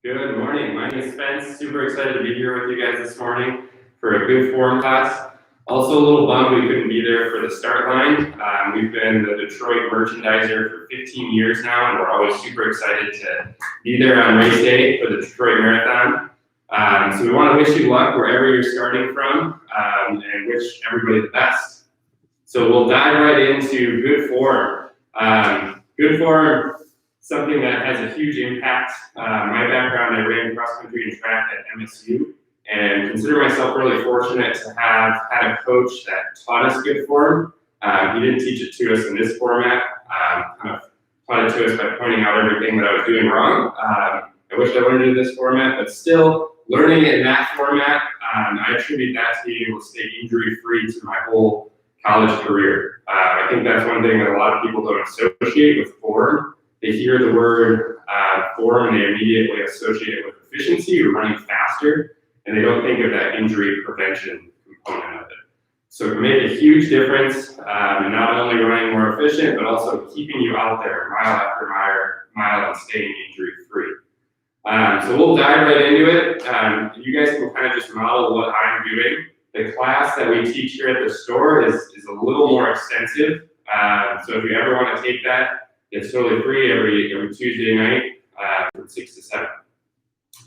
Good morning. My name is Spence. Super excited to be here with you guys this morning for a good form class. Also a little bummed we couldn't be there for the start line. We've been the Detroit merchandiser for 15 years now, and we're always super excited to be there on race day for the Detroit Marathon. So we want to wish you luck wherever you're starting from, and wish everybody the best. So we'll dive right into good form. Good form, something that has a huge impact. My background, I ran cross country and track at MSU, and consider myself really fortunate to have had a coach that taught us good form. He didn't teach it to us in this format, kind of taught it to us by pointing out everything that I was doing wrong. I wish I learned it in this format, but still learning it in that format, I attribute that to being able to stay injury-free to my whole college career. I think that's one thing that a lot of people don't associate with form. They hear the word form and they immediately associate it with efficiency or running faster, and they don't think of that injury prevention component of it. So it can make a huge difference in not only running more efficient, but also keeping you out there mile after mile and staying injury free. So we'll dive right into it. You guys can kind of just model what I'm doing. The class that we teach here at the store is a little more extensive. So if you ever want to take that, it's totally free every Tuesday night from 6 to 7.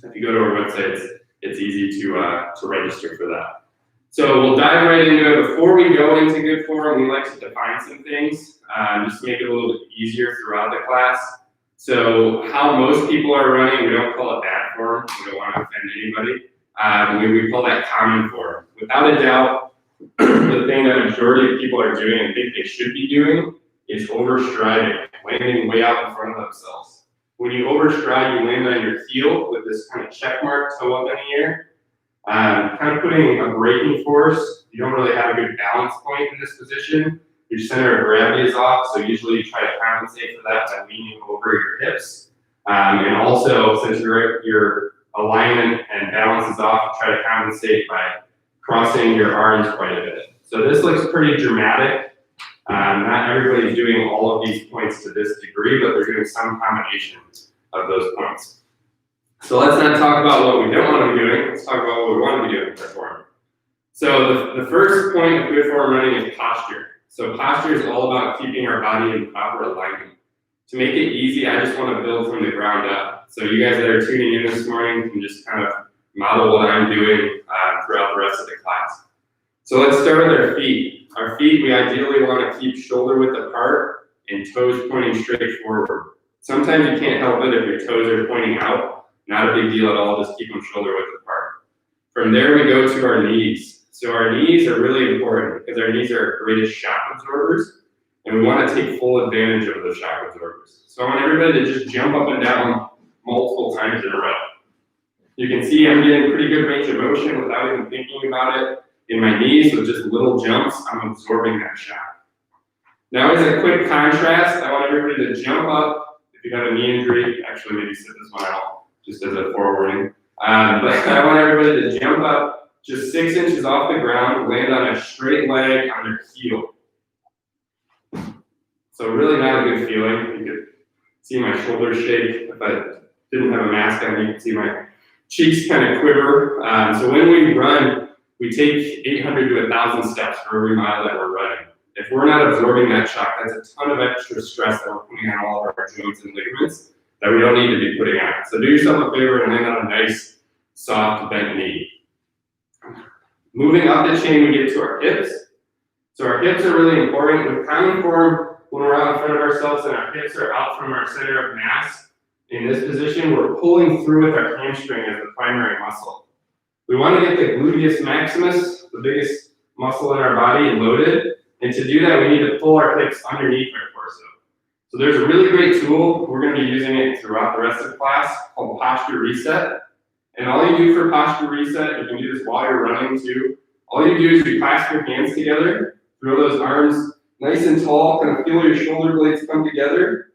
If you go to our website, it's easy to register for that. So we'll dive right into it. Before we go into good form, we like to define some things just to make it a little bit easier throughout the class. So how most people are running, we don't call it bad form. We don't want to offend anybody. We call that common form. Without a doubt, the thing that majority of people are doing and think they should be doing is overstriding, landing way out in front of themselves. When you overstride, you land on your heel with this kind of check mark, toe up in the air, kind of putting a braking force. You don't really have a good balance point in this position. Your center of gravity is off, so usually you try to compensate for that by leaning over your hips. And also, since your alignment and balance is off, try to compensate by crossing your arms quite a bit. So this looks pretty dramatic. Not everybody's doing all of these points to this degree, but they're doing some combination of those points. So let's not talk about what we don't want to be doing. Let's talk about what we want to be doing in good form. So the first point of good form running is posture. So posture is all about keeping our body in proper alignment. To make it easy, I just want to build from the ground up. So you guys that are tuning in this morning can just kind of model what I'm doing throughout the rest of the class. So let's start with our feet. Our feet, we ideally want to keep shoulder width apart and toes pointing straight forward. Sometimes you can't help it if your toes are pointing out. Not a big deal at all, just keep them shoulder width apart. From there we go to our knees. So our knees are really important because our knees are our greatest shock absorbers, and we want to take full advantage of those shock absorbers. So I want everybody to just jump up and down multiple times in a row. You can see I'm getting pretty good range of motion without even thinking about it. In my knees, with just little jumps, I'm absorbing that shock. Now, as a quick contrast, I want everybody to jump up. If you have a knee injury, actually maybe sit this one out, just as a forewarning. But I want everybody to jump up just 6 inches off the ground, land on a straight leg on their heel. So really not a good feeling. You could see my shoulders shake. If I didn't have a mask on, you could see my cheeks kind of quiver. So when we run, we take 800 to 1,000 steps for every mile that we're running. If we're not absorbing that shock, that's a ton of extra stress that we're putting on all of our joints and ligaments that we don't need to be putting on. So do yourself a favor and land on a nice, soft, bent knee. Moving up the chain, we get to our hips. So our hips are really important. With common form, when we're out in front of ourselves and our hips are out from our center of mass, in this position, we're pulling through with our hamstring as the primary muscle. We want to get the gluteus maximus, the biggest muscle in our body, loaded. And to do that, we need to pull our hips underneath our torso. So there's a really great tool. We're going to be using it throughout the rest of the class called posture reset. And all you do for posture reset, you can do this while you're running too. All you do is you clasp your hands together, throw those arms nice and tall, kind of feel your shoulder blades come together,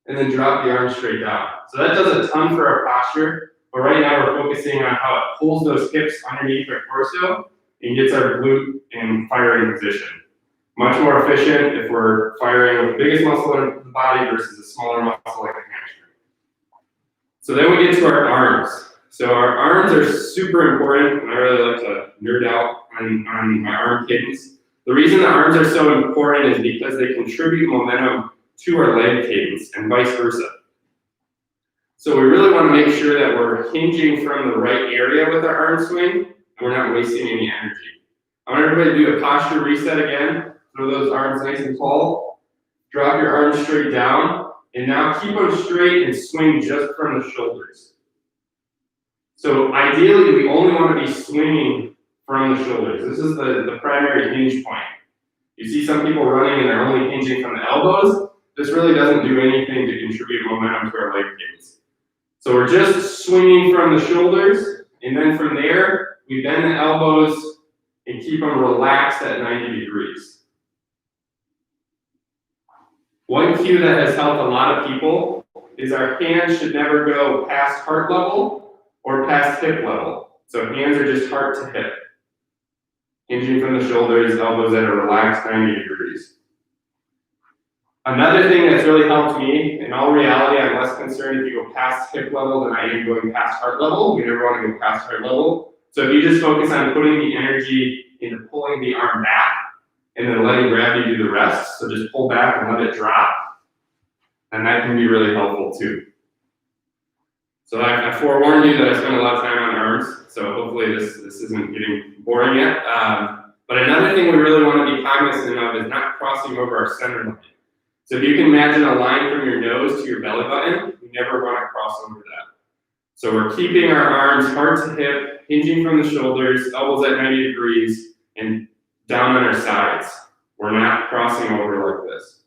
and then drop the arms straight down. So that does a ton for our posture. But right now we're focusing on how it pulls those hips underneath our torso and gets our glute in firing position. Much more efficient if we're firing with the biggest muscle in the body versus a smaller muscle like the hamstring. So then we get to our arms. So our arms are super important, and I really like to nerd out on my arm cadence. The reason the arms are so important is because they contribute momentum to our leg cadence and vice versa. So we really want to make sure that we're hinging from the right area with our arm swing, and we're not wasting any energy. I want everybody to do a posture reset again. Throw those arms nice and tall. Drop your arms straight down, and now keep them straight and swing just from the shoulders. So ideally, we only want to be swinging from the shoulders. This is the primary hinge point. You see some people running and they're only hinging from the elbows. This really doesn't do anything to contribute momentum to our leg cadence. So we're just swinging from the shoulders, and then from there, we bend the elbows and keep them relaxed at 90 degrees. One cue that has helped a lot of people is our hands should never go past heart level or past hip level. So hands are just heart to hip. Hinging from the shoulders, elbows at a relaxed 90 degrees. Another thing that's really helped me, in all reality, I'm less concerned if you go past hip level than I am going past heart level. We never want to go past heart level. So if you just focus on putting the energy into pulling the arm back and then letting gravity do the rest, so just pull back and let it drop, and that can be really helpful too. So I forewarned you that I spent a lot of time on arms, so hopefully this isn't getting boring yet. But another thing we really want to be cognizant of is not crossing over our center line. So if you can imagine a line from your nose to your belly button, you never want to cross over that. So we're keeping our arms heart to hip, hinging from the shoulders, elbows at 90 degrees, and down on our sides. We're not crossing over like this.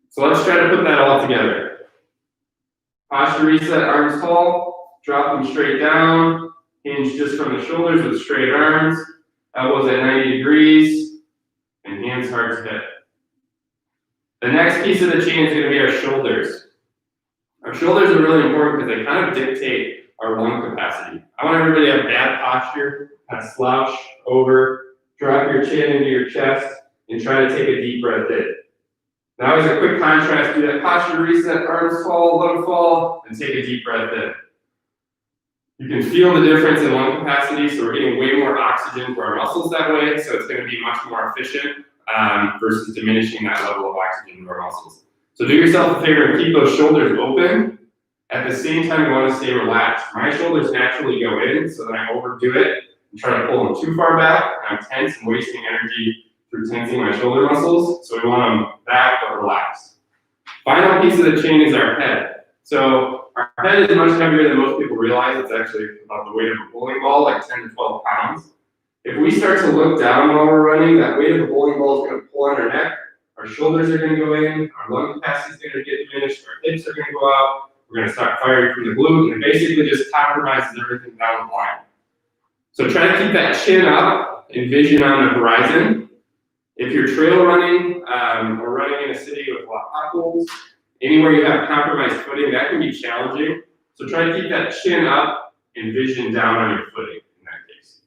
So let's try to put that all together. Posture reset, arms tall, drop them straight down, hinge just from the shoulders with straight arms, elbows at 90 degrees, and hands heart to hip. The next piece of the chain is going to be our shoulders. Our shoulders are really important because they kind of dictate our lung capacity. I want everybody to have bad posture, kind of slouch over, drop your chin into your chest, and try to take a deep breath in. Now as a quick contrast, do that posture reset, arms fall, let them fall, and take a deep breath in. You can feel the difference in lung capacity, so we're getting way more oxygen to our muscles that way, so it's going to be much more efficient versus diminishing that level of oxygen to our muscles. So do yourself a favor and keep those shoulders open. At the same time, you want to stay relaxed. My shoulders naturally go in, so then I overdo it and try to pull them too far back, and I'm tense and wasting energy through tensing my shoulder muscles, so we want them back but relaxed. Final piece of the chain is our head. So our head is much heavier than most people realize. It's actually about the weight of a bowling ball, like 10 to 12 pounds. If we start to look down while we're running, that weight of a bowling ball is going to pull on our neck, our shoulders are going to go in, our lung capacity is going to get diminished, our hips are going to go out, we're going to start firing from the glute, and it basically just compromises everything down the line. So try to keep that chin up and vision on the horizon. If you're trail running or running in a city with a lot of potholes, anywhere you have compromised footing, that can be challenging. So try to keep that chin up and vision down on your footing in that case.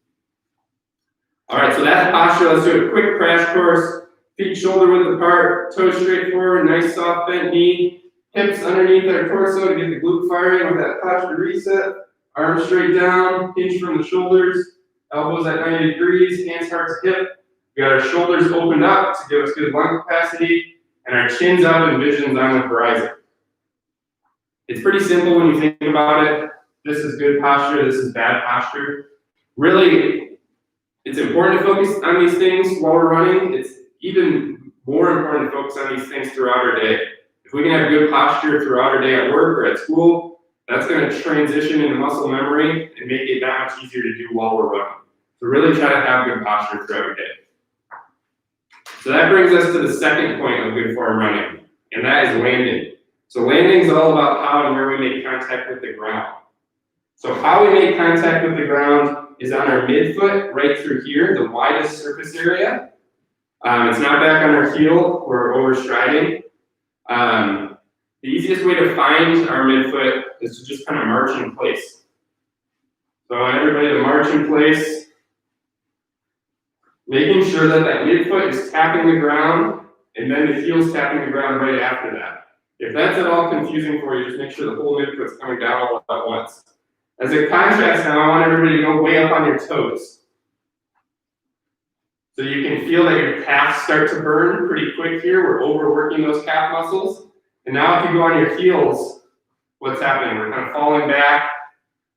All right, so that's posture. Let's do a quick crash course. Feet shoulder width apart, toes straight forward, nice soft bent knee, hips underneath our torso to get the glute firing with that posture reset. Arms straight down, hinge from the shoulders, elbows at 90 degrees, hands heart to hip. We got our shoulders opened up to give us good lung capacity, and our chins up and vision's on the horizon. It's pretty simple when you think about it. This is good posture, this is bad posture. Really, it's important to focus on these things while we're running. It's even more important to focus on these things throughout our day. If we can have good posture throughout our day at work or at school, that's going to transition into muscle memory and make it that much easier to do while we're running. So really try to have good posture throughout your day. So that brings us to the second point of good form running, and that is landing. So landing is all about how and where we make contact with the ground. So how we make contact with the ground is on our midfoot, right through here, the widest surface area. It's not back on our heel or overstriding. The easiest way to find our midfoot is to just kind of march in place. So I want everybody to march in place, making sure that that midfoot is tapping the ground, and then the heel's tapping the ground right after that. If that's at all confusing for you, just make sure the whole midfoot's coming down all at once. As a contrast now, I want everybody to go way up on your toes. So you can feel that your calves start to burn pretty quick here. We're overworking those calf muscles. And now if you go on your heels, what's happening? We're kind of falling back.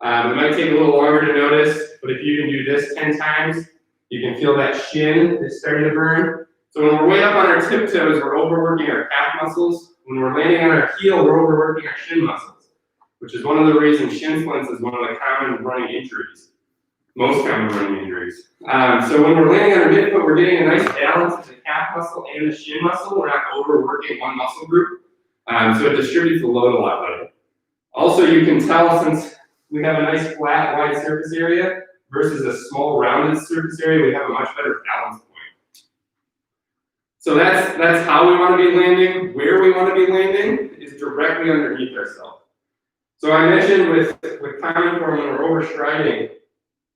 It might take a little longer to notice, but if you can do this 10 times, you can feel that shin is starting to burn. So when we're way up on our tiptoes, we're overworking our calf muscles. When we're landing on our heel, we're overworking our shin muscles, which is one of the reasons shin splints is one of the common running injuries. Most common running injuries. So when we're landing on our midfoot, we're getting a nice balance of the calf muscle and the shin muscle. We're not overworking one muscle group. So it distributes the load a lot better. Also, you can tell since we have a nice flat, wide surface area versus a small, rounded surface area, we have a much better balance point. So that's how we want to be landing. Where we want to be landing is directly underneath ourselves. So I mentioned with common form when we're overstriding,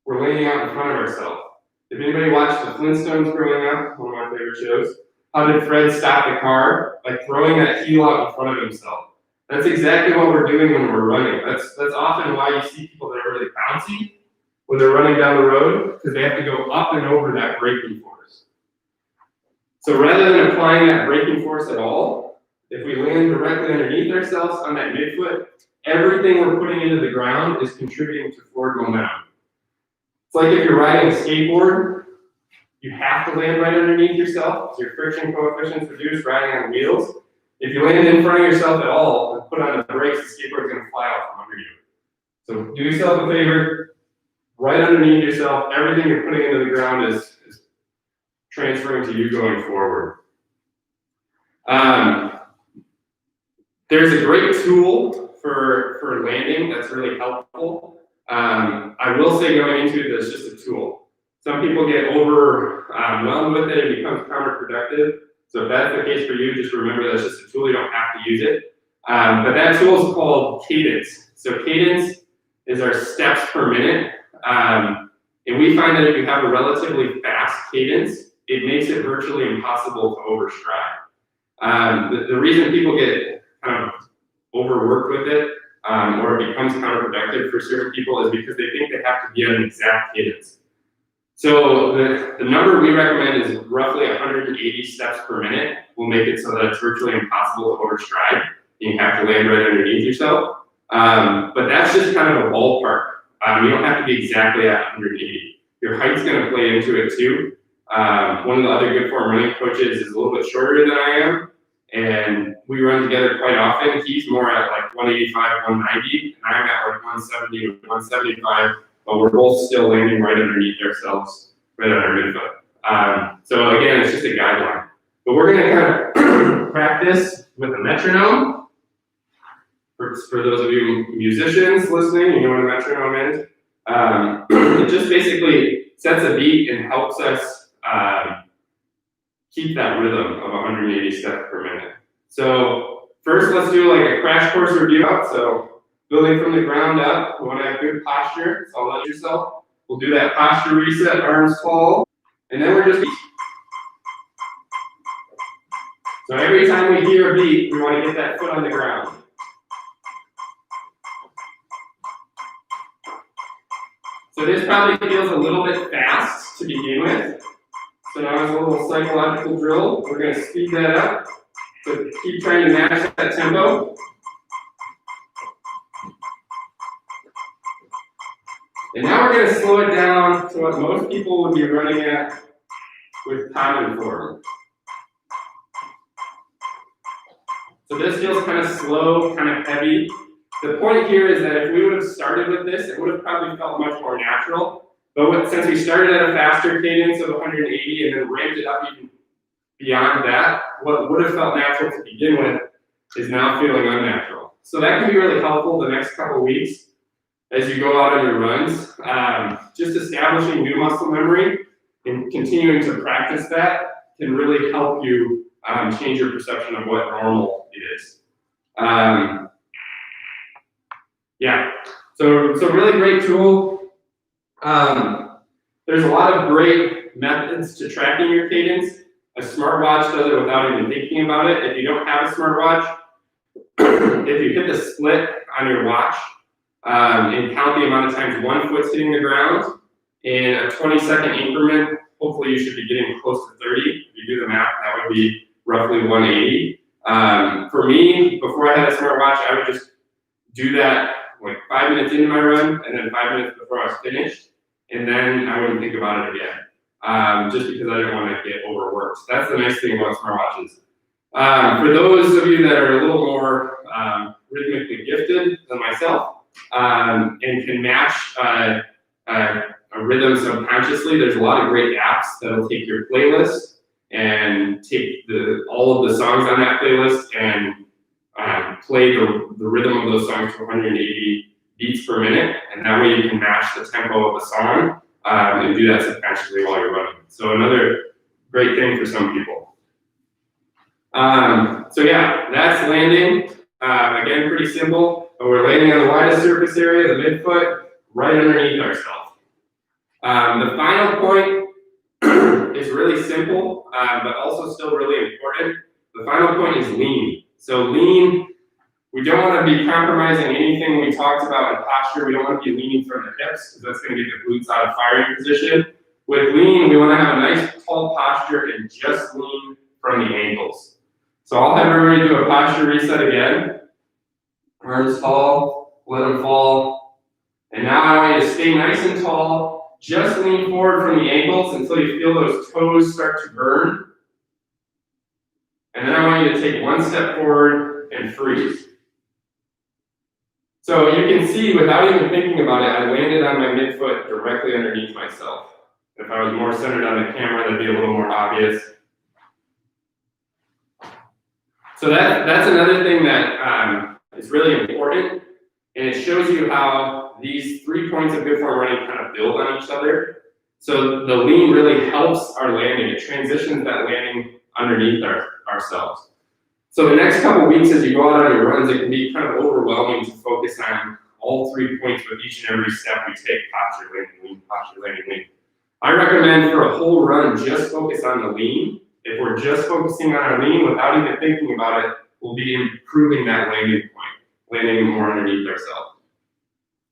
we're landing out in front of ourselves. If anybody watched the Flintstones growing up, one of my favorite shows, how did Fred stop the car? By throwing that heel out in front of himself. That's exactly what we're doing when we're running. That's often why you see people that are really bouncy when they're running down the road, because they have to go up and over that braking force. So rather than applying that braking force at all, if we land directly underneath ourselves on that midfoot, everything we're putting into the ground is contributing to forward momentum. It's like if you're riding a skateboard, you have to land right underneath yourself, so your friction coefficient's reduced riding on wheels. If you land in front of yourself at all and put on the brakes, the skateboard's gonna fly out from under you. So do yourself a favor, right underneath yourself, everything you're putting into the ground is transferring to you going forward. There's a great tool for landing that's really helpful. I will say going into it, that's just a tool. Some people get overwhelmed with it, it becomes counterproductive. So if that's the case for you, just remember that's just a tool, you don't have to use it. But that tool is called Cadence. So Cadence is our steps per minute. And we find that if you have a relatively fast cadence, it makes it virtually impossible to overstride. The reason people get kind of overworked with it, or it becomes counterproductive for certain people, is because they think they have to be at an exact cadence. So the number we recommend is roughly 180 steps per minute. We'll make it so that it's virtually impossible to overstride. You have to land right underneath yourself. But that's just kind of a ballpark. You don't have to be exactly at 180. Your height's gonna play into it too. One of the other good form running coaches is a little bit shorter than I am, and we run together quite often. He's more at like 185, 190, and I'm at like 170 or 175, but we're both still landing right underneath ourselves, right on our midfoot. So again, it's just a guideline. But we're gonna kind of practice with a metronome. For those of you musicians listening, you know what a metronome is. It just basically sets a beat and helps us keep that rhythm of 180 steps per minute. So first, let's do like a crash course review up. So building from the ground up, we want to have good posture. So let yourself. We'll do that posture reset, arms tall, and then we're just. So every time we hear a beat, we want to get that foot on the ground. So this probably feels a little bit fast to begin with. So now as a little psychological drill, we're going to speed that up. So keep trying to match that tempo. And now we're going to slow it down to what most people would be running at with common form. So this feels kind of slow, kind of heavy. The point here is that if we would have started with this, it would have probably felt much more natural. But since we started at a faster cadence of 180 and then ramped it up even beyond that, what would have felt natural to begin with is now feeling unnatural. So that can be really helpful the next couple of weeks as you go out on your runs. Just establishing new muscle memory and continuing to practice that can really help you change your perception of what normal is. Yeah, so really great tool. There's a lot of great methods to tracking your cadence. A smartwatch does it without even thinking about it. If you don't have a smartwatch, if you hit the split on your watch and count the amount of times one foot's hitting the ground in a 20-second increment, hopefully you should be getting close to 30. If you do the math, that would be roughly 180. For me, before I had a smartwatch, I would just do that like 5 minutes into my run and then 5 minutes before I was finished, and then I wouldn't think about it again, just because I didn't want to get overworked. That's the nice thing about smartwatches. For those of you that are a little more rhythmically gifted than myself and can match a rhythm subconsciously, there's a lot of great apps that'll take your playlist and take all of the songs on that playlist and play the rhythm of those songs to 180 beats per minute, and that way you can match the tempo of the song and do that subconsciously while you're running. So another great thing for some people. So yeah, that's landing. Again, pretty simple, but we're landing on the widest surface area, the midfoot, right underneath ourselves. The final point is really simple, but also still really important. The final point is lean. So lean, we don't want to be compromising anything we talked about in posture. We don't want to be leaning from the hips, because that's going to get the glutes out of firing position. With lean, we want to have a nice tall posture and just lean from the ankles. So I'll have everybody do a posture reset again. Arms tall, let them fall. And now I want you to stay nice and tall. Just lean forward from the ankles until you feel those toes start to burn. And then I want you to take one step forward and freeze. So you can see, without even thinking about it, I landed on my midfoot directly underneath myself. If I was more centered on the camera, that'd be a little more obvious. So that's another thing that is really important, and it shows you how these 3 points of good form running kind of build on each other. So the lean really helps our landing. It transitions that landing underneath ourselves. So the next couple weeks as you go out on your runs, it can be kind of overwhelming to focus on all 3 points with each and every step we take: posture, landing, lean, posture, landing, lean. I recommend for a whole run, just focus on the lean. If we're just focusing on our lean without even thinking about it, we'll be improving that landing point, landing more underneath ourselves.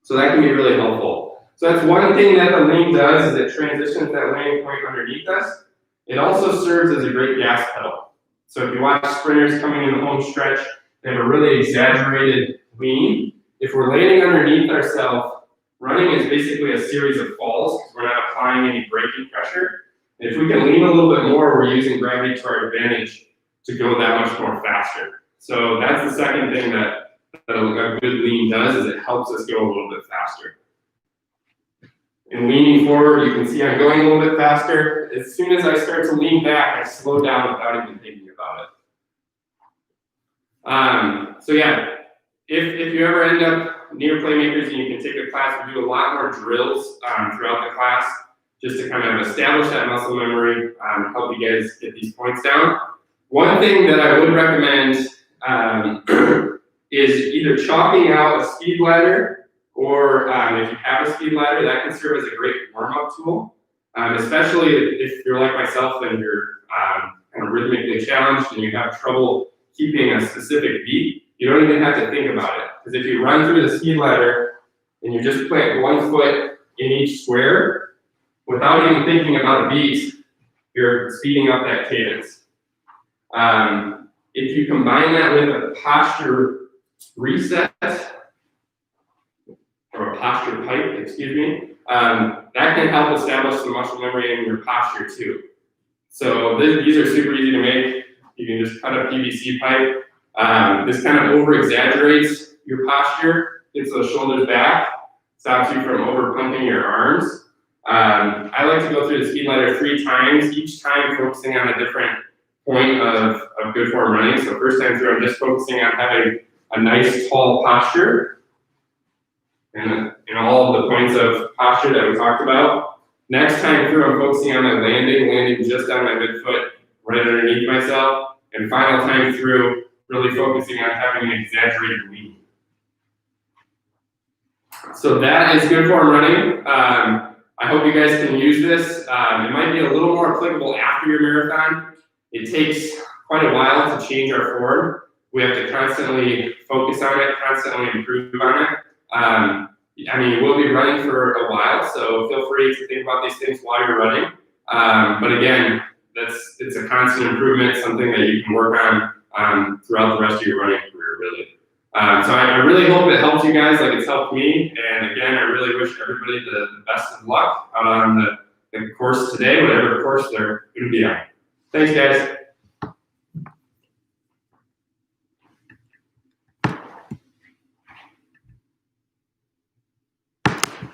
So that can be really helpful. So that's one thing that the lean does, is it transitions that landing point underneath us. It also serves as a great gas pedal. So if you watch sprinters coming in the home stretch, they have a really exaggerated lean. If we're landing underneath ourselves, running is basically a series of falls because we're not applying any braking pressure. And if we can lean a little bit more, we're using gravity to our advantage to go that much more faster. So that's the second thing that a good lean does, is it helps us go a little bit faster. In leaning forward, you can see I'm going a little bit faster. As soon as I start to lean back, I slow down without even thinking about it. So yeah, if you ever end up near Playmakers and you can take a class, we do a lot more drills throughout the class, just to kind of establish that muscle memory, help you guys get these points down. One thing that I would recommend is either chalking out a speed ladder, or if you have a speed ladder, that can serve as a great warm-up tool, especially if you're like myself and you're kind of rhythmically challenged and you have trouble keeping a specific beat. You don't even have to think about it, because if you run through the speed ladder and you just plant 1 foot in each square, without even thinking about a beat, you're speeding up that cadence. If you combine that with a posture reset, or a posture pipe, excuse me, that can help establish some muscle memory in your posture too. So these are super easy to make. You can just cut a PVC pipe. This kind of over-exaggerates your posture, gets those shoulders back, stops you from over-pumping your arms. I like to go through the speed ladder 3 times, each time focusing on a different point of good form running. So first time through, I'm just focusing on having a nice tall posture, and all of the points of posture that we talked about. Next time through, I'm focusing on my landing just on my midfoot, right underneath myself. And final time through, really focusing on having an exaggerated lean. So that is good form running. I hope you guys can use this. It might be a little more applicable after your marathon. It takes quite a while to change our form. we have to constantly focus on it, constantly improve on it. I mean, we'll be running for a while, so feel free to think about these things while you're running. But again, it's a constant improvement, something that you can work on throughout the rest of your running career, really. So I really hope it helps you guys like it's helped me. And again, I really wish everybody the best of luck out on the course today, whatever course they're going to be on. Thanks, guys.